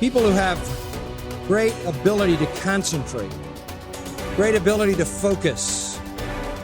People who have great ability to concentrate, great ability to focus,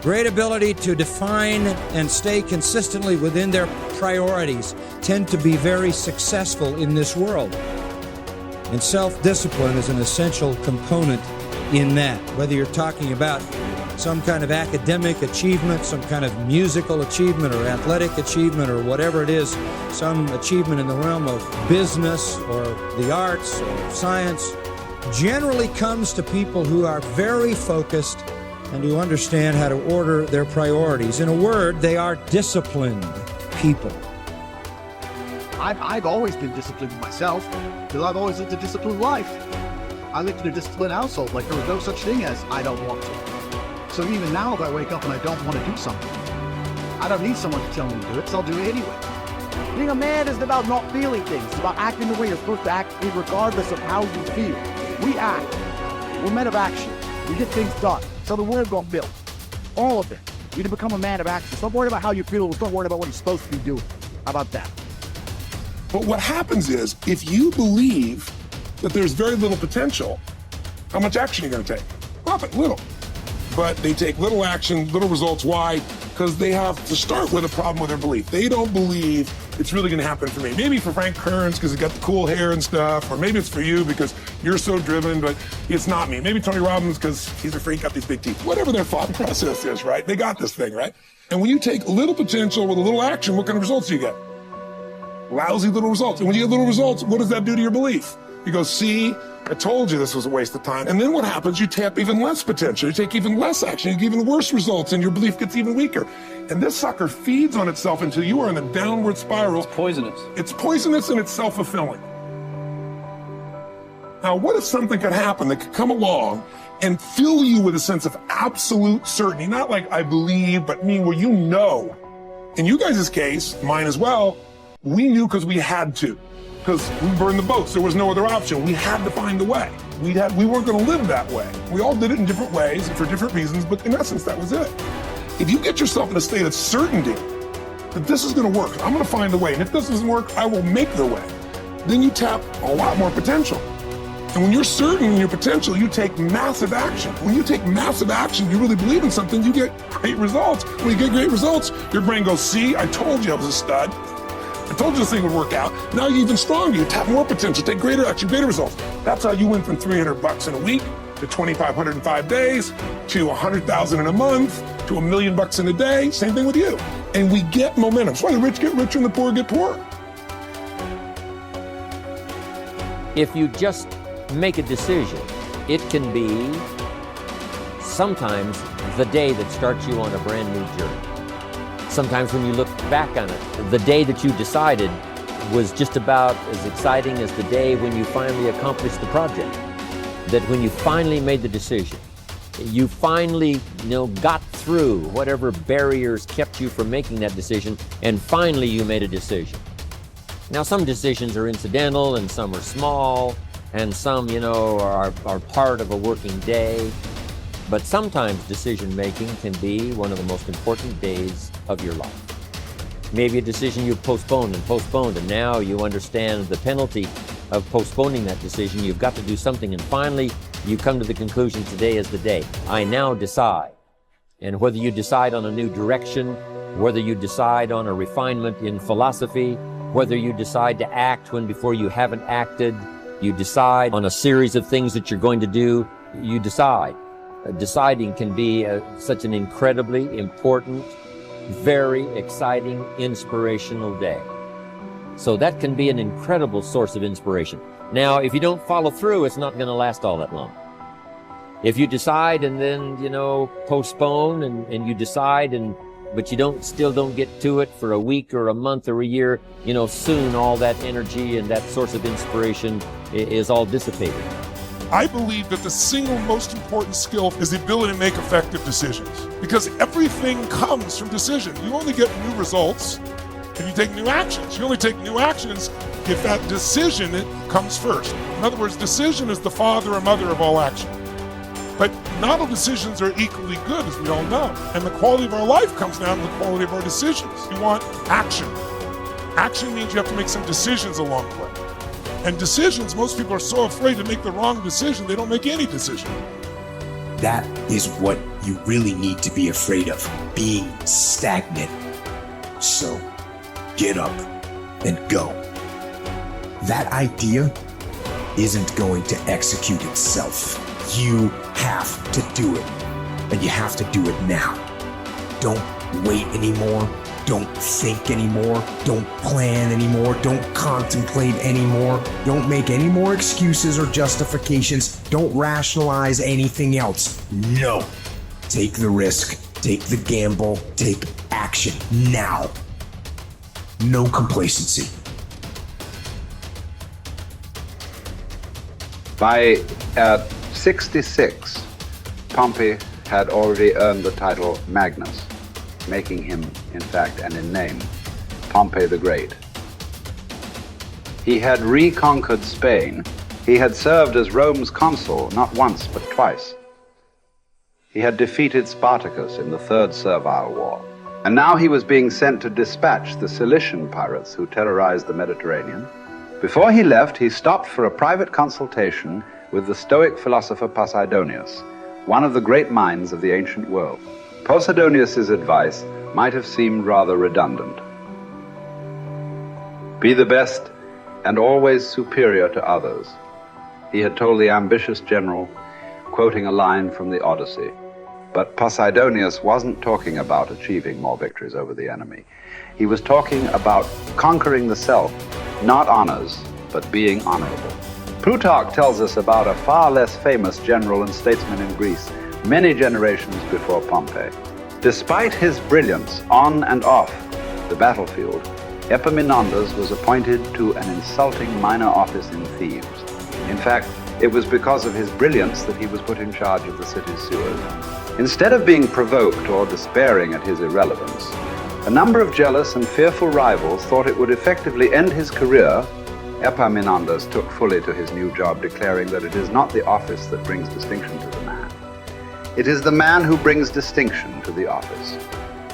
great ability to define and stay consistently within their priorities tend to be very successful in this world. And self-discipline is an essential component in that. Whether you're talking about some kind of academic achievement, some kind of musical achievement or athletic achievement or whatever it is, some achievement in the realm of business or the arts or science, generally comes to people who are very focused and who understand how to order their priorities. In a word, they are disciplined people. I've always been disciplined myself because I've always lived a disciplined life. I lived in a disciplined household, like there was no such thing as I don't want to. So even now, if I wake up and I don't want to do something, I don't need someone to tell me to do it, so I'll do it anyway. Being a man isn't about not feeling things. It's about acting the way you're supposed to act regardless of how you feel. We act. We're men of action. We get things done. So the world got built. All of it. You need to become a man of action. Stop worrying about how you feel. Stop worrying about what you're supposed to be doing. How about that? But what happens is, if you believe that there's very little potential, how much action are you going to take? Nothing, little. But they take little action, little results. Why? Because they have to start with a problem with their belief. They don't believe it's really going to happen for me. Maybe for Frank Kearns because he's got the cool hair and stuff, or maybe it's for you because you're so driven, but it's not me. Maybe Tony Robbins because he's a freak, got these big teeth. Whatever their thought process is, right? They got this thing, right? And when you take a little potential with a little action, what kind of results do you get? Lousy little results. And when you get little results, what does that do to your belief? You go, see, I told you this was a waste of time. And then what happens? You tap even less potential. You take even less action. You get even worse results, and your belief gets even weaker. And this sucker feeds on itself until you are in a downward spiral. It's poisonous. It's poisonous and it's self-fulfilling. Now, what if something could happen that could come along and fill you with a sense of absolute certainty? Not like I believe, but mean where you know. In you guys' case, mine as well, we knew because we had to. Because we burned the boats. There was no other option. We had to find a way. We weren't going to live that way. We all did it in different ways and for different reasons, but in essence, that was it. If you get yourself in a state of certainty that this is going to work, I'm going to find a way, and if this doesn't work, I will make the way, then you tap a lot more potential. And when you're certain in your potential, you take massive action. When you take massive action, you really believe in something, you get great results. When you get great results, your brain goes, see, I told you I was a stud. I told you this thing would work out. Now you're even stronger. You tap more potential, take greater action, greater results. That's how you went from $300 in a week to 2,500 in 5 days to 100,000 in a month to $1 million in a day. Same thing with you. And we get momentum. That's why the rich get richer and the poor get poorer. If you just make a decision, it can be sometimes the day that starts you on a brand new journey. Sometimes when you look back on it, the day that you decided was just about as exciting as the day when you finally accomplished the project. That when you finally made the decision, you finally, got through whatever barriers kept you from making that decision, and finally you made a decision. Now, some decisions are incidental and some are small, and some, are part of a working day. But sometimes decision-making can be one of the most important days of your life. Maybe a decision you postponed, and now you understand the penalty of postponing that decision. You've got to do something, and finally you come to the conclusion, today is the day. I now decide. And whether you decide on a new direction, whether you decide on a refinement in philosophy, whether you decide to act when before you haven't acted, you decide on a series of things that you're going to do, you decide. Deciding can be such an incredibly important, very exciting, inspirational day. So that can be an incredible source of inspiration. Now, if you don't follow through, it's not going to last all that long. If you decide and then, postpone and you decide but you still don't get to it for a week or a month or a year, soon all that energy and that source of inspiration is all dissipated. I believe that the single most important skill is the ability to make effective decisions, because everything comes from decision. You only get new results if you take new actions. You only take new actions if that decision comes first. In other words, decision is the father or mother of all action. But not all decisions are equally good, as we all know. And the quality of our life comes down to the quality of our decisions. You want action. Action means you have to make some decisions along the way. And decisions, most people are so afraid to make the wrong decision, they don't make any decision. That is what you really need to be afraid of, being stagnant. So get up and go. That idea isn't going to execute itself. You have to do it, and you have to do it now. Don't wait anymore. Don't think anymore. Don't plan anymore. Don't contemplate anymore. Don't make any more excuses or justifications. Don't rationalize anything else. No. Take the risk. Take the gamble. Take action now. No complacency. By 66, Pompey had already earned the title Magnus, making him, in fact, and in name, Pompey the Great. He had reconquered Spain. He had served as Rome's consul not once but twice. He had defeated Spartacus in the Third Servile War. And now he was being sent to dispatch the Cilician pirates who terrorized the Mediterranean. Before he left, he stopped for a private consultation with the Stoic philosopher Posidonius, one of the great minds of the ancient world. Posidonius's advice might have seemed rather redundant. Be the best and always superior to others, he had told the ambitious general, quoting a line from the Odyssey. But Posidonius wasn't talking about achieving more victories over the enemy. He was talking about conquering the self, not honors, but being honorable. Plutarch tells us about a far less famous general and statesman in Greece, many generations before Pompey. Despite his brilliance on and off the battlefield, Epaminondas was appointed to an insulting minor office in Thebes. In fact, it was because of his brilliance that he was put in charge of the city's sewers. Instead of being provoked or despairing at his irrelevance, a number of jealous and fearful rivals thought it would effectively end his career. Epaminondas took fully to his new job, declaring that it is not the office that brings distinction to the man. It is the man who brings distinction to the office.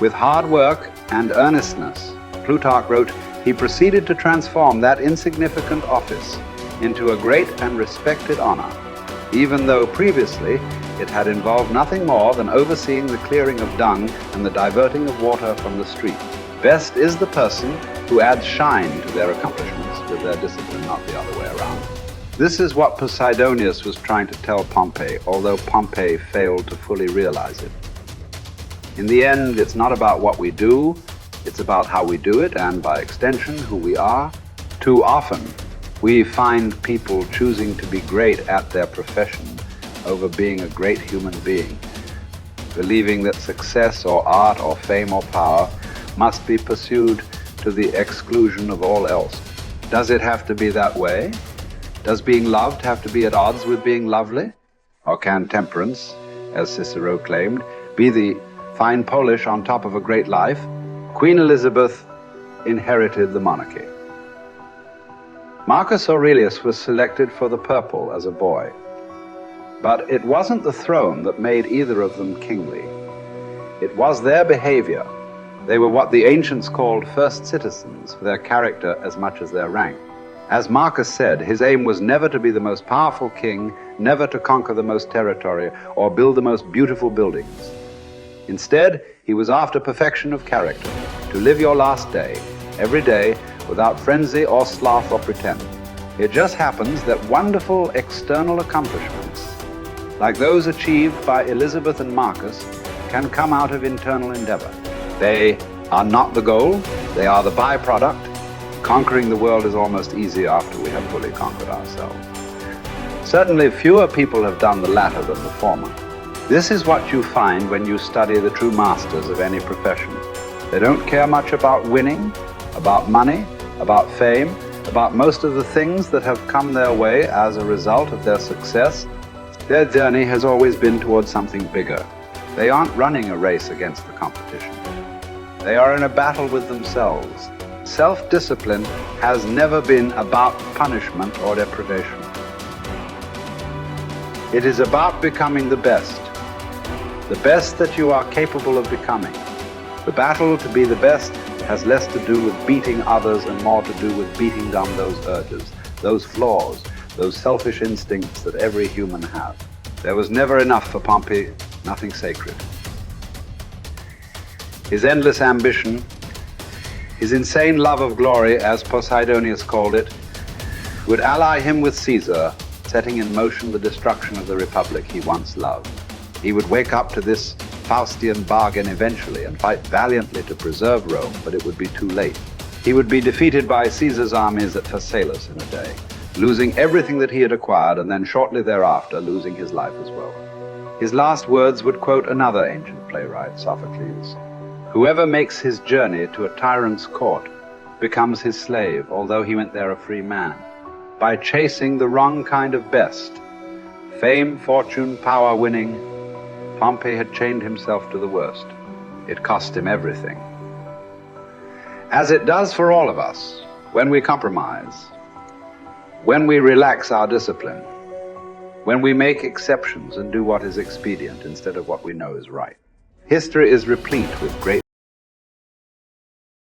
With hard work and earnestness, Plutarch wrote, he proceeded to transform that insignificant office into a great and respected honor, even though previously it had involved nothing more than overseeing the clearing of dung and the diverting of water from the street. Best is the person who adds shine to their accomplishments with their discipline, not the other way around. This is what Posidonius was trying to tell Pompey, although Pompey failed to fully realize it. In the end, it's not about what we do, it's about how we do it, and by extension, who we are. Too often, we find people choosing to be great at their profession over being a great human being, believing that success or art or fame or power must be pursued to the exclusion of all else. Does it have to be that way? Does being loved have to be at odds with being lovely? Or can temperance, as Cicero claimed, be the fine polish on top of a great life? Queen Elizabeth inherited the monarchy. Marcus Aurelius was selected for the purple as a boy. But it wasn't the throne that made either of them kingly. It was their behavior. They were what the ancients called first citizens, for their character as much as their rank. As Marcus said, his aim was never to be the most powerful king, never to conquer the most territory, or build the most beautiful buildings. Instead, he was after perfection of character, to live your last day, every day, without frenzy or sloth or pretend. It just happens that wonderful external accomplishments, like those achieved by Elizabeth and Marcus, can come out of internal endeavor. They are not the goal, they are the byproduct. Conquering the world is almost easy after we have fully conquered ourselves. Certainly fewer people have done the latter than the former. This is what you find when you study the true masters of any profession. They don't care much about winning, about money, about fame, about most of the things that have come their way as a result of their success. Their journey has always been towards something bigger. They aren't running a race against the competition. They are in a battle with themselves. Self-discipline has never been about punishment or deprivation. It is about becoming the best that you are capable of becoming. The battle to be the best has less to do with beating others and more to do with beating down those urges. those flaws, those selfish instincts that every human has. There was never enough for Pompey, nothing sacred. His endless ambition, his insane love of glory, as Posidonius called it, would ally him with Caesar, setting in motion the destruction of the republic he once loved. He would wake up to this Faustian bargain eventually and fight valiantly to preserve Rome, but it would be too late. He would be defeated by Caesar's armies at Pharsalus in a day, losing everything that he had acquired, and then shortly thereafter losing his life as well. His last words would quote another ancient playwright, Sophocles: "Whoever makes his journey to a tyrant's court becomes his slave, although he went there a free man. By chasing the wrong kind of best, fame, fortune, power winning, Pompey had chained himself to the worst. It cost him everything." As it does for all of us, when we compromise, when we relax our discipline, when we make exceptions and do what is expedient instead of what we know is right. History is replete with great